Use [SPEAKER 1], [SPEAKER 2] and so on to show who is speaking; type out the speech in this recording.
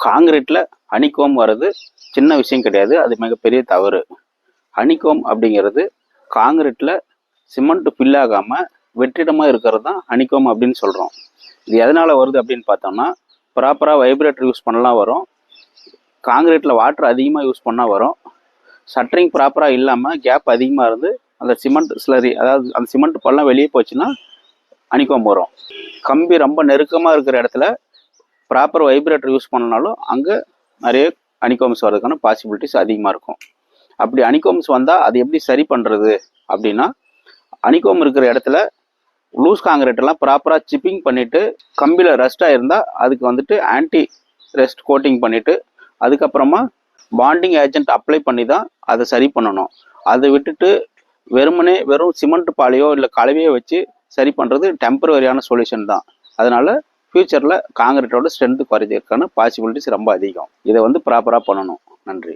[SPEAKER 1] காங்கிரீட்டில் honeycomb வர்றது சின்ன விஷயம் கிடையாது, அது மிகப்பெரிய தவறு. ஹனிகோம் அப்படிங்கிறது காங்கிரீட்டில் சிமெண்ட் ஃபில் ஆகாமல் வெற்றிடமாக இருக்கிறது தான் ஹனிகோம் அப்படின்னு சொல்கிறோம். இது எதனால் வருது அப்படின்னு பார்த்தோம்னா, ப்ராப்பராக வைப்ரேட்டர் யூஸ் பண்ணலாம் வரும், காங்கிரீட்டில் வாட்டர் அதிகமாக யூஸ் பண்ணால் வரும், ஷட்டரிங் ப்ராப்பராக இல்லாமல் கேப் அதிகமாக இருந்து அந்த சிமெண்ட் ஸ்லரி, அதாவது அந்த சிமெண்ட் பள்ளம் வெளியே போச்சுன்னா ஹனிகோம் வரும். கம்பி ரொம்ப நெருக்கமாக இருக்கிற இடத்துல ப்ராப்பர் வைப்ரேட்டர் யூஸ் பண்ணனாலும் அங்கே நிறைய ஹனிகோம்ஸ் வர்றதுக்கான பாசிபிலிட்டிஸ் அதிகமாக இருக்கும். அப்படி ஹனிகோம்ஸ் வந்தால் அது எப்படி சரி பண்ணுறது அப்படின்னா, ஹனிகோம் இருக்கிற இடத்துல லூஸ் காங்கிரீட்டெல்லாம் ப்ராப்பராக சிப்பிங் பண்ணிவிட்டு, கம்பியில் ரஸ்ட்டாக இருந்தால் அதுக்கு வந்துட்டு ஆன்டி ரெஸ்ட் கோட்டிங் பண்ணிவிட்டு அதுக்கப்புறமா பாண்டிங் ஏஜென்ட் அப்ளை பண்ணி தான் அதை சரி பண்ணணும். அதை விட்டுட்டு வெறும் சிமெண்ட் பாலையோ இல்லை கலவையோ வச்சு சரி பண்ணுறது டெம்பரவரியான சொல்யூஷன் தான். அதனால் ஃப்யூச்சரில் காங்கிரீட்டோட ஸ்ட்ரென்த்து குறைஞ்சிருக்கான பாசிபிலிட்டிஸ் ரொம்ப அதிகம். இதை ப்ராப்பராக பண்ணணும். நன்றி.